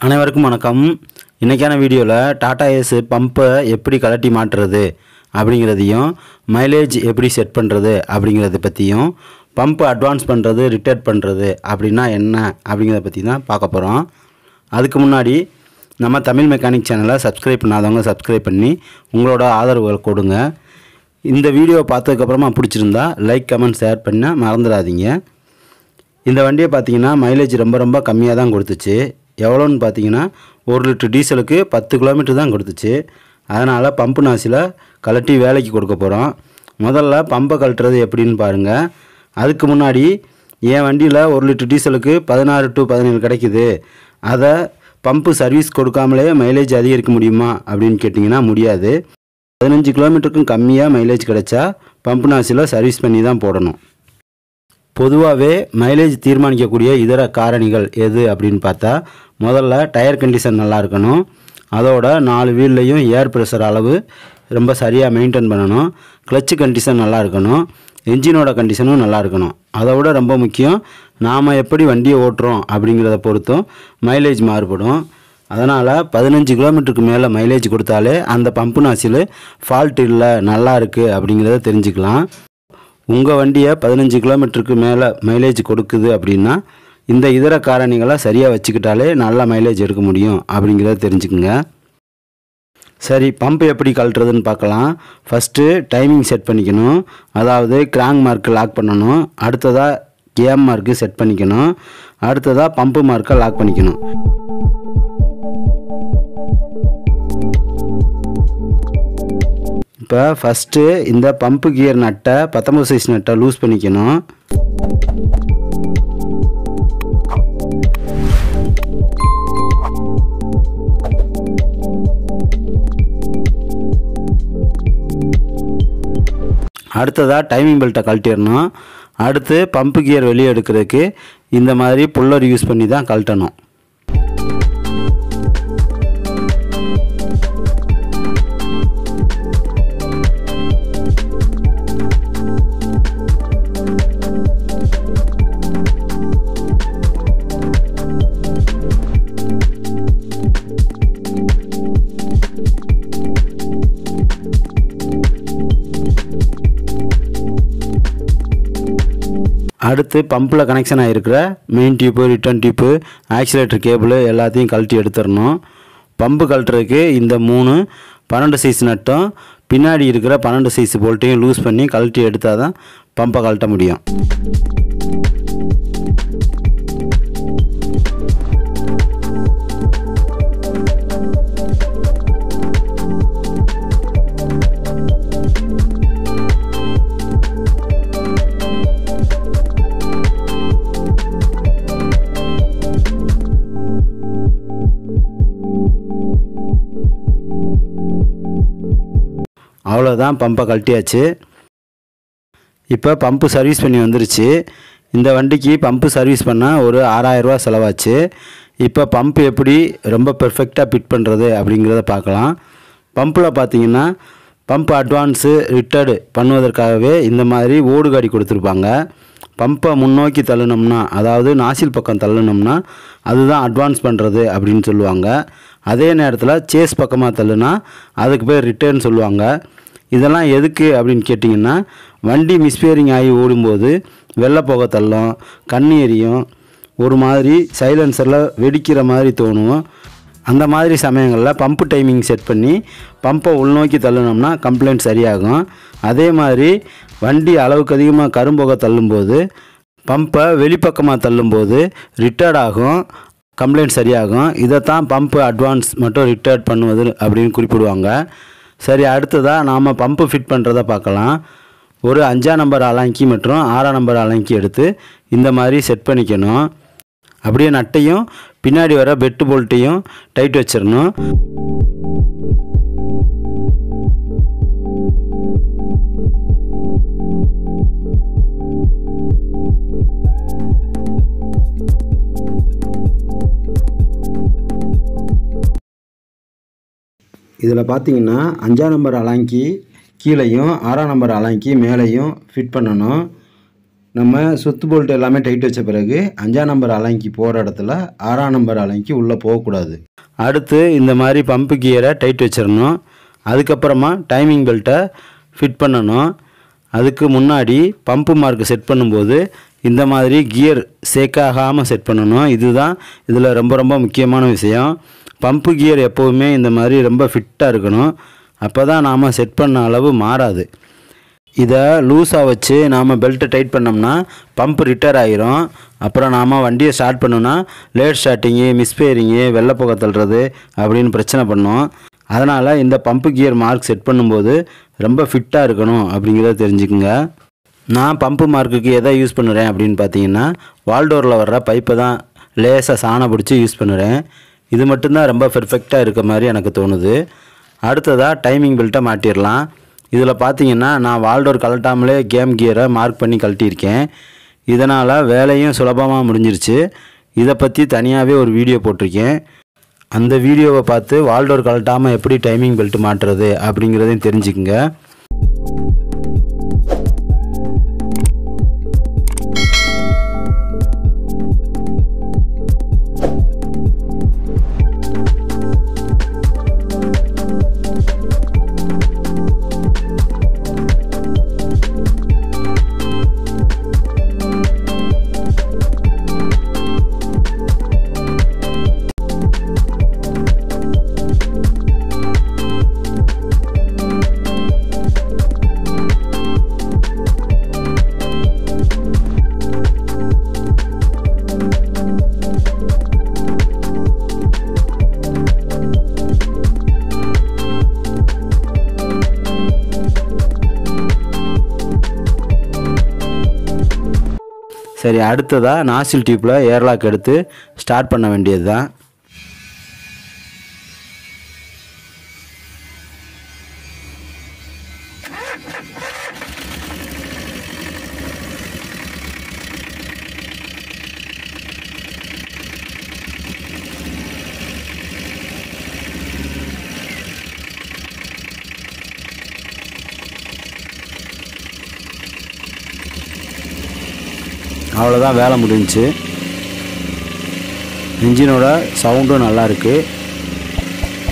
அனைவருக்கும் வணக்கம். இன்றைக்கான வீடியோவில் டாடா ஏஸ் பம்பை எப்படி கலட்டி மாட்டுறது அப்படிங்கிறதையும், மைலேஜ் எப்படி செட் பண்ணுறது அப்படிங்கிறத பற்றியும், பம்பு அட்வான்ஸ் பண்ணுறது ரிட்டர்ன் பண்ணுறது அப்படின்னா என்ன அப்படிங்கிறத பற்றி தான் பார்க்க போகிறோம். அதுக்கு முன்னாடி நம்ம தமிழ் மெக்கானிக் சேனலை சப்ஸ்கிரைப் பண்ணாதவங்க சப்ஸ்கிரைப் பண்ணி உங்களோட ஆதரவுகள் கொடுங்க. இந்த வீடியோவை பார்த்ததுக்கப்புறமா பிடிச்சிருந்தா லைக் கமெண்ட் ஷேர் பண்ண மறந்துடாதீங்க. இந்த வண்டியை பார்த்தீங்கன்னா மைலேஜ் ரொம்ப கம்மியாக தான் கொடுத்துச்சு. எவ்வளோன்னு பார்த்தீங்கன்னா 1 லிட்டர் டீசலுக்கு 10 கிலோமீட்டர் தான் கொடுத்துச்சு. அதனால் பம்பு நாசியில் கலட்டி வேலைக்கு கொடுக்க போகிறோம். முதல்ல பம்பை கழட்டுறது எப்படின்னு பாருங்கள். அதுக்கு முன்னாடி என் வண்டியில் 1 லிட்டர் டீசலுக்கு 16 to 17 கிடைக்குது. அதை பம்பு சர்வீஸ் கொடுக்காமலே மைலேஜ் அதிகரிக்க முடியுமா அப்படின்னு கேட்டிங்கன்னா முடியாது. 15 கிலோமீட்டருக்கும் கம்மியாக மைலேஜ் கிடைச்சா பம்பு நாசியில் சர்வீஸ் பண்ணி தான் போடணும். பொதுவாகவே மைலேஜ் தீர்மானிக்கக்கூடிய இதர காரணிகள் எது அப்படின்னு பார்த்தா, முதல்ல டயர் கண்டிஷன் நல்லா இருக்கணும். அதோட 4 வீல்லையும் ஏர் ப்ரெஷர் அளவு ரொம்ப சரியாக மெயின்டைன் பண்ணணும். கிளச்சு கண்டிஷன் நல்லா இருக்கணும். என்ஜினோட கண்டிஷனும் நல்லா இருக்கணும். அதை விட ரொம்ப முக்கியம், நாம் எப்படி வண்டியை ஓட்டுறோம் அப்படிங்கிறத பொறுத்தும் மைலேஜ் மாறுபடும். அதனால் 15 கிலோமீட்டருக்கு மேலே மைலேஜ் கொடுத்தாலே அந்த பம்பு நாசில் ஃபால்ட் இல்லை, நல்லா இருக்குது அப்படிங்கிறத தெரிஞ்சுக்கலாம். உங்கள் வண்டியை 15 கிலோமீட்டருக்கு மேலே மைலேஜ் கொடுக்குது அப்படின்னா இந்த இதர காரணிகளை சரியாக வச்சுக்கிட்டாலே நல்ல மைலேஜ் எடுக்க முடியும் அப்படிங்கிறத தெரிஞ்சுக்குங்க. சரி, பம்பு எப்படி கழட்டுறதுன்னு பார்க்கலாம். ஃபஸ்ட்டு டைமிங் செட் பண்ணிக்கணும். அதாவது கிராங்க் மார்க்கு லாக் பண்ணணும். அடுத்ததாக கேம் மார்க்கு செட் பண்ணிக்கணும். அடுத்ததாக பம்பு மார்க்கை லாக் பண்ணிக்கணும். இப்போ ஃபஸ்ட்டு இந்த பம்பு கியர் நட்டை 19 சைஸ் நட்டை லூஸ் பண்ணிக்கணும். அடுத்ததாக டைமிங் பெல்ட்டை கழட்டிடணும். அடுத்து பம்பு கியர் வெளியே எடுக்கிறதுக்கு இந்த மாதிரி புல்லர் யூஸ் பண்ணி தான் கழட்டணும். அடுத்து பம்பில் கனெக்ஷன் ஆகிருக்கிற main tube, return tube, accelerator cable எல்லாத்தையும் கழட்டி எடுத்துடணும். பம்பு கழட்டுறதுக்கு இந்த 3 12 சைஸ் நட்டும் பின்னாடி இருக்கிற 12 சைஸ் போல்ட்டையும் லூஸ் பண்ணி கழட்டி எடுத்தால் தான் பம்பை கழட்ட முடியும். அவ்வளோதான், பம்பை கழட்டியாச்சு. இப்போ பம்பு சர்வீஸ் பண்ணி வந்துருச்சு. இந்த வண்டிக்கு பம்பு சர்வீஸ் பண்ணால் ஒரு 6000 ரூபா செலவாச்சு. இப்போ பம்பு எப்படி ரொம்ப பெர்ஃபெக்டாக ஃபிட் பண்ணுறது அப்படிங்கிறத பார்க்கலாம். பம்பில் பார்த்தீங்கன்னா பம்பு அட்வான்ஸு ரிட்டர்டு பண்ணுவதற்காகவே இந்த மாதிரி ஓடுகாடி கொடுத்துருப்பாங்க. பம்பை முன்னோக்கி தள்ளினோம்னா, அதாவது நாசில் பக்கம் தள்ளினோம்னா அதுதான் அட்வான்ஸ் பண்ணுறது அப்படின்னு சொல்லுவாங்க. அதே நேரத்தில் சேஸ் பக்கமாக தள்ளுனா அதுக்கு பேர் ரிட்டர்ன் சொல்லுவாங்க. இதெல்லாம் எதுக்கு அப்படின்னு கேட்டிங்கன்னா, வண்டி மிஸ்ஃபியரிங் ஆகி ஓடும்போது வெள்ளை போக தள்ளும், கண் எரியும், ஒரு மாதிரி சைலன்சரில் வெடிக்கிற மாதிரி தோணும். அந்த மாதிரி சமயங்களில் பம்பு டைமிங் செட் பண்ணி பம்பை உள்நோக்கி தள்ளினோம்னா கம்ப்ளைண்ட் சரியாகும். அதே மாதிரி வண்டி அளவுக்கு அதிகமாக கரும்போக தள்ளும்போது பம்பை வெளிப்பக்கமாக தள்ளும்போது ரிட்டர்ட் ஆகும், கம்ப்ளைண்ட் சரியாகும். இதைத்தான் பம்பு அட்வான்ஸ் மட்டும் ரிட்டர்ட் பண்ணுவது அப்படின்னு குறிப்பிடுவாங்க. சரி, அடுத்ததாக நாம் பம்பு ஃபிட் பண்ணுறதை பார்க்கலாம். ஒரு 5ஆம் நம்பர் அலாங்கி மற்றும் 6ஆம் நம்பர் அலாங்கி எடுத்து இந்த மாதிரி செட் பண்ணிக்கணும். அப்படியே நட்டையும் பின்னாடி வர பெட்டு போல்ட்டையும் டைட் வச்சிடணும். இதில் பார்த்தீங்கன்னா 5ஆம் நம்பர் அலாங்கி கீழையும் 6ஆம் நம்பர் அலாங்கி மேலேயும் ஃபிட் பண்ணணும். நம்ம சுத்து போல்ட் எல்லாமே டைட் வச்ச பிறகு 5ஆம் நம்பர் அலங்கி போகிற இடத்துல 6ஆம் நம்பர் அலங்கி உள்ளே போகக்கூடாது. அடுத்து இந்த மாதிரி பம்பு கியரை டைட் வச்சிடணும். அதுக்கப்புறமா டைமிங் பெல்ட்டை ஃபிட் பண்ணணும். அதுக்கு முன்னாடி பம்பு மார்க் செட் பண்ணும்போது இந்த மாதிரி கியர் சேக்காகாமல் செட் பண்ணணும். இதுதான் இதில் ரொம்ப ரொம்ப முக்கியமான விஷயம். பம்பு கியர் எப்போவுமே இந்த மாதிரி ரொம்ப ஃபிட்டாக இருக்கணும். அப்போ தான் நாம் செட் பண்ண அளவு மாறாது. இதை லூஸாக வச்சு நாம் பெல்ட்டை டைட் பண்ணோம்னா பம்ப் ரிட்டர் ஆகிரும். அப்புறம் நாம் வண்டியை ஸ்டார்ட் பண்ணோன்னா லேட் ஸ்டார்டிங்கு, மிஸ்பேரிங்கு, வெள்ளைப்புகை தள்ளுறது அப்படின்னு பிரச்சனை பண்ணோம். அதனால் இந்த பம்பு கியர் மார்க் செட் பண்ணும்போது ரொம்ப ஃபிட்டாக இருக்கணும் அப்படிங்கிறத தெரிஞ்சுக்குங்க. நான் பம்பு மார்க்குக்கு எதை யூஸ் பண்ணுறேன் அப்படின்னு பார்த்தீங்கன்னா வால்டோரில் வர்ற பைப்பை தான் லேசாக சாணம் பிடிச்சி யூஸ் பண்ணுறேன். இது மட்டும்தான் ரொம்ப பெர்ஃபெக்டாக இருக்க மாதிரி எனக்கு தோணுது. அடுத்ததாக டைமிங் பெல்ட்டை மாட்டிடலாம். இதில் பார்த்தீங்கன்னா நான் வால்டோர் கழட்டாமலே கேம் கியரை மார்க் பண்ணி கழட்டியிருக்கேன். இதனால் வேலையும் சுலபமாக முடிஞ்சிருச்சு. இதை பற்றி தனியாகவே ஒரு வீடியோ போட்டிருக்கேன். அந்த வீடியோவை பார்த்து வால்டோர் கழட்டாமல் எப்படி டைமிங் பெல்ட் மாட்டுறது அப்படிங்கிறதையும் தெரிஞ்சுக்குங்க. சரி, அடுத்ததாக நாசில் டியூப்பில் ஏர்லாக் எடுத்து ஸ்டார்ட் பண்ண வேண்டியது தான். அவ்வளோதான், வேலை முடிஞ்சிச்சு. இன்ஜினோட சவுண்டும் நல்லாயிருக்கு.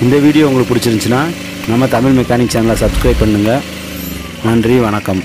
இந்த வீடியோ உங்களுக்கு பிடிச்சிருந்துச்சுன்னா நம்ம தமிழ் மெக்கானிக் சேனலை சப்ஸ்கிரைப் பண்ணுங்கள். நன்றி, வணக்கம்.